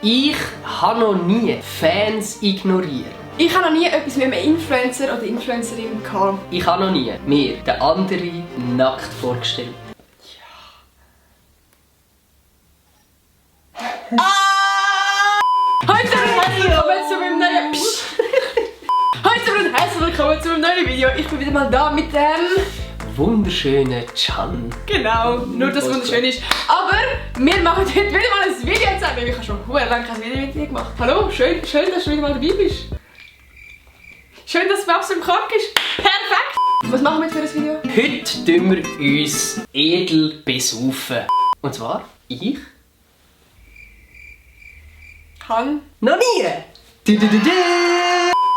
Ich habe noch nie Fans ignoriert. Ich habe noch nie etwas mit einem Influencer oder Influencerin gehabt. Ich habe noch nie mir den anderen nackt vorgestellt. Heute herzlich willkommen zu meinem neuen herzlich willkommen zu meinem neuen Video. Ich bin wieder mal da mit dem Wunderschönen Can. Genau, nur dass es wunderschön ist. Aber wir machen heute wieder mal ein Video zusammen. Ich habe schon lange kein Video mit dir gemacht. Hallo, schön, dass du wieder mal dabei bist. Schön, dass Babs im Kopf ist. Perfekt! Was machen wir jetzt für ein Video? Heute tun wir uns edel besaufen. Und zwar ich. Han. Noch nie!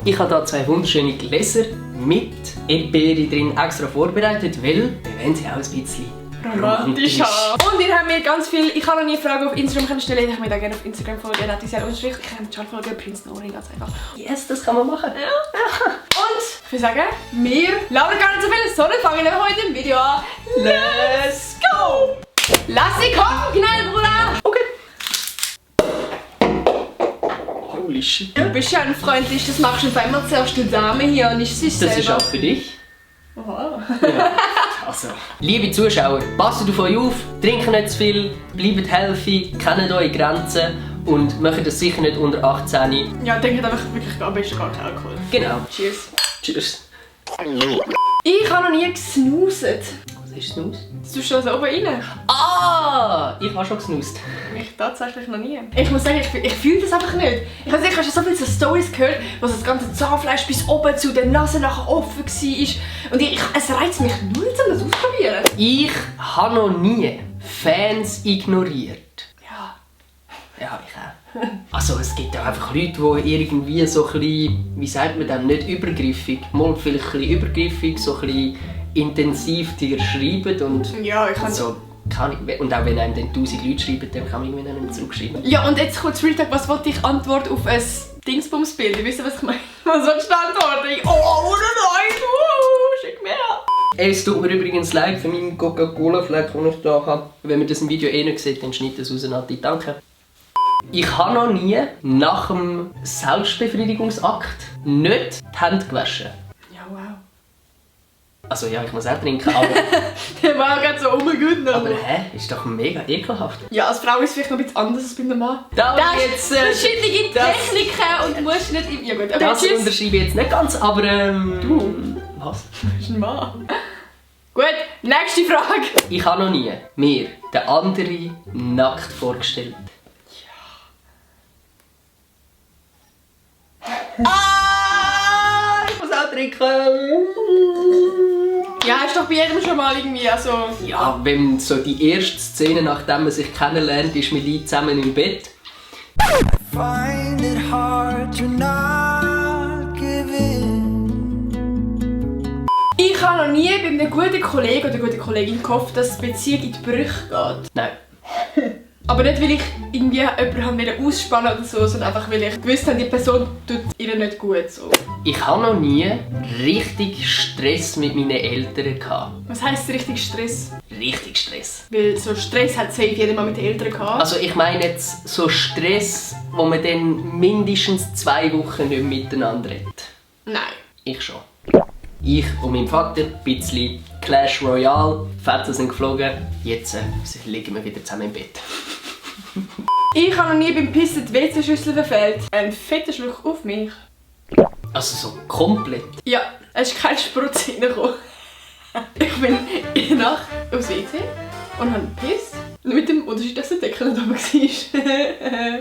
Ich habe hier zwei wunderschöne Gläser mit Erdbeere drin extra vorbereitet, weil wir wollen sie auch ein bisschen romantisch haben. Und ihr habt mir ganz viel, ich kann noch nie Fragen auf Instagram stellen, ich möchte mir gerne auf Instagram folgen, hat diese Unterstrich, ich kann schon folgen, Prinz Norin, ganz einfach. Yes, das kann man machen. Ja. Und ich würde sagen, wir labern gar nicht so viel, sondern fangen wir heute im Video an. Let's go! Lass sie kommen, Gnäll, Bruder! Okay. Holy shit. Du bist ja ein freundlich, das machst du auf einmal zuerst die Dame hier und nicht sich selber. Das ist auch für dich. Oha. Ja. Also. Liebe Zuschauer, passt auf euch auf, trinkt nicht zu viel, bleibt healthy, kennt eure Grenzen und macht das sicher nicht unter 18. Ja, denkt einfach wirklich am besten gar keinen Alkohol. Genau. Cheers. Cheers. Ich habe noch nie gesnooset. Was ist Snus? Das tust du also oben rein? Ah! Ich habe schon gesnust. Ich tatsächlich noch nie. Ich muss sagen, ich fühle das einfach nicht. Ich habe schon so viele so Stories gehört, wo das ganze Zahnfleisch bis oben zu der Nase nachher offen war. Und es reizt mich null, um das auszuprobieren. Ich habe noch nie Fans ignoriert. Ja. Ja, ich auch. Also es gibt ja einfach Leute, die irgendwie so ein bisschen, wie sagt man dem, nicht übergriffig, mal vielleicht ein bisschen übergriffig, so ein bisschen intensiv dir schreiben und ja, ich kann so. Und auch wenn einem dann 1000 Leute schreiben, dann kann man irgendwie nicht mehr zurückschreiben. Ja, und jetzt kommt Real Talk, was wollte ich Antwort auf ein Dingsbumsbild? Ihr wisst, was ich meine? Was soll ich antworten? Oh nein, schick mir her! Es tut mir übrigens leid für meinen Coca-Cola-Fleck, den ich hier habe. Wenn man das im Video eh nicht sieht, dann schneid das raus, Nati. Danke. Ich habe noch nie nach dem Selbstbefriedigungsakt nicht die Hände gewaschen. Ja, wow. Also ja, ich muss auch trinken, aber... Der war gerade so, oh mein Gott, aber hä? Ist doch mega ekelhaft. Ja, als Frau ist es vielleicht noch ein bisschen anders als bei einem Mann. Da jetzt verschiedene Techniken und musst nicht... Ja gut, okay, das tschüss. unterschreibe ich jetzt nicht ganz, aber Du? Was? Du bist ein Mann. Gut, nächste Frage. Ich habe noch nie mir den anderen nackt vorgestellt. Ah! Ich muss auch trinken. Ja, ist doch bei jedem schon mal irgendwie, also... Ja, wenn so die erste Szene, nachdem man sich kennenlernt, ist mit Leuten zusammen im Bett. Find it hard to not give in. Ich habe noch nie bei einem guten Kollegen oder guten Kollegin gehofft, dass die Beziehung in die Brüche geht. Nein. Aber nicht, weil ich irgendwie jemanden ausspannen oder so, sondern einfach, weil ich gewusst habe, die Person tut ihr nicht gut. So. Ich habe noch nie richtig Stress mit meinen Eltern gehabt. Was heisst richtig Stress? Richtig Stress. Weil so Stress hat safe jeder mal mit den Eltern gehabt. Also ich meine jetzt so Stress, wo man dann mindestens 2 Wochen nicht miteinander redet. Nein. Ich schon. Ich und mein Vater, ein bisschen Clash Royale, Fetzen sind geflogen, jetzt liegen wir wieder zusammen im Bett. Ich habe noch nie beim Pissen die WC-Schüssel verfehlt. Ein fetter Schluck auf mich. Also so komplett. Ja, es ist kein Sprutz reingekommen. Ich bin in der Nacht aufs WC und habe gepisst. Mit dem Unterschied, dass der Deckel nicht oben war.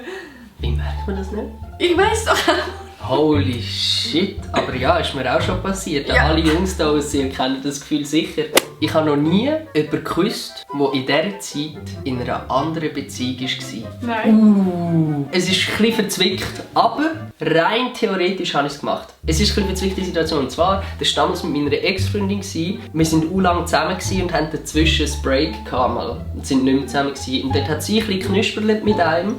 Wie merkt man das nicht? Ich weiss doch auch. Holy shit, aber ja, ist mir auch schon passiert. Ja. Alle Jungs da aussehen kennen das Gefühl sicher. Ich habe noch nie jemanden geküsst, der in dieser Zeit in einer anderen Beziehung war. Nein. Es ist ein bisschen verzwickt, aber rein theoretisch habe ich es gemacht. Es ist eine verzwickte Situation. Und zwar, das war damals mit meiner Ex-Freundin. Wir waren lange zusammen und hatten dazwischen ein Break gehabt. Und sind nicht mehr zusammen. Und dort hat sie ein bisschen geknüspelt mit einem.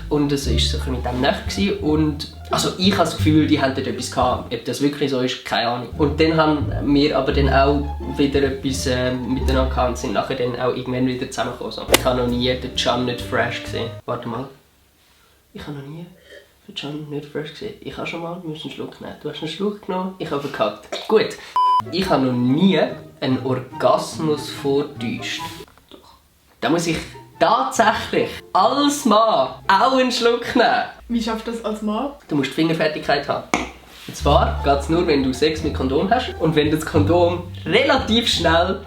Und es war so mit dem nicht. Und also ich habe das Gefühl, die haben dort etwas gehabt. Ob das wirklich so ist, keine Ahnung. Und dann haben wir aber dann auch wieder etwas miteinander gehabt und sind nachher dann auch irgendwann wieder zusammengekommen. So. Ich habe noch nie den Can nicht fresh gesehen. Warte mal. Ich habe noch nie John nicht first gesehen. Ich habe schon mal einen Schluck nehmen. Du hast einen Schluck genommen, ich habe verkackt. Gut. Ich habe noch nie einen Orgasmus vortäuscht. Doch. Da muss ich tatsächlich als Mann auch einen Schluck nehmen. Wie schaffst du das als Mann? Du musst die Fingerfertigkeit haben. Und zwar geht es nur, wenn du Sex mit Kondom hast und wenn das Kondom relativ schnell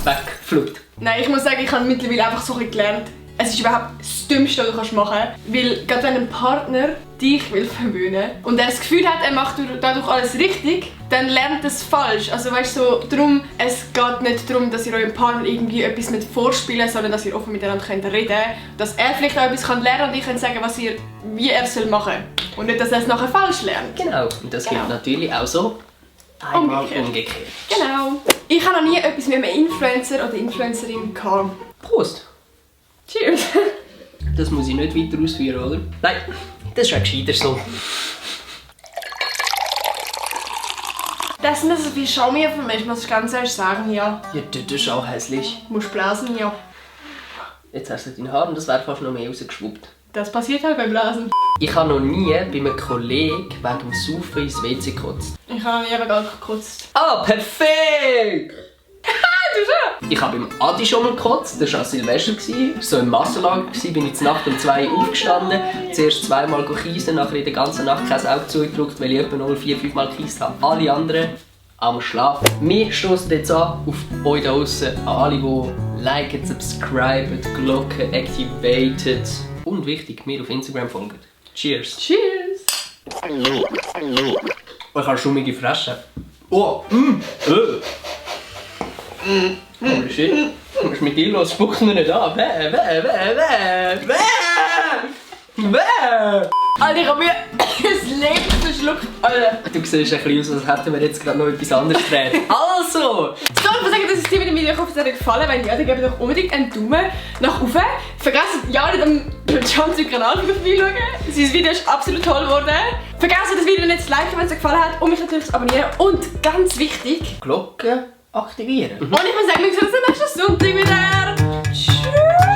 wegfliegt. Nein, ich muss sagen, ich habe mittlerweile einfach so ein bisschen gelernt. Es ist überhaupt das Dümmste, was du machen kannst. Weil gerade wenn ein Partner dich will verwöhnen und er das Gefühl hat, er macht dadurch alles richtig, dann lernt er es falsch. Also weißt du, so, es geht nicht darum, dass ihr eurem Partner irgendwie etwas mit vorspielen, sondern dass ihr offen miteinander könnt reden könnt. Dass er vielleicht auch etwas lernen kann und ich kann sagen, wie er es machen soll. Und nicht, dass er es nachher falsch lernt. Genau, und das gilt natürlich auch so einmal umgekehrt. Genau. Ich habe noch nie etwas mit einem Influencer oder Influencerin gehabt. Prost! Cheers! Das muss ich nicht weiter ausführen, oder? Nein, das ist ja gescheiter so. Das sind so viel Schaumwein für mich, muss ich ganz ehrlich sagen, ja. Ja, das ist auch hässlich. Musst blasen, ja. Jetzt hast du deine Haare und das wäre fast noch mehr rausgeschwuppt. Das passiert halt beim Blasen. Ich habe noch nie bei einem Kollegen wegen dem Saufen ins WC gekotzt. Ich habe noch nie wegen Alkohol gekotzt. Ah, perfekt! Du schon? Ich habe beim Adi schon mal gekotzt, das war an Silvester. So im Massenlager bin ich zur Nacht um 2 Uhr aufgestanden. Zuerst zweimal kiesen, nachher in der ganzen Nacht kein Auge zugedrückt, weil ich etwa 4-5 Mal gekiest habe. Alle anderen am Schlafen. Wir stoßen jetzt an auf euch da draussen, an alle, die liken, subscriben, die Glocke activated und wichtig, mir auf Instagram folgen. Cheers! Cheers! Ich habe schummige Fresse. Oh! Holy shit. Was ist mit dir los? Spuck mir nicht an. Alter, ich habe mir das Leben verschluckt. Alter. Du siehst ein bisschen aus, als hätten wir jetzt gerade noch etwas anderes gedreht. Also! Ich kann einfach sagen, dass es dir mit dem Video gefallen hat. Wenn ja, dann gebt doch unbedingt einen Daumen nach oben. Vergesst ja nicht am Johns Kanal vorbeischauen. Sein Video ist absolut toll geworden. Vergesst das Video nicht zu liken, wenn es euch gefallen hat. Und mich natürlich zu abonnieren. Und ganz wichtig, Glocke aktivieren. und ich muss sagen, wir sehen uns am nächsten Sonntag wieder. Tschüss!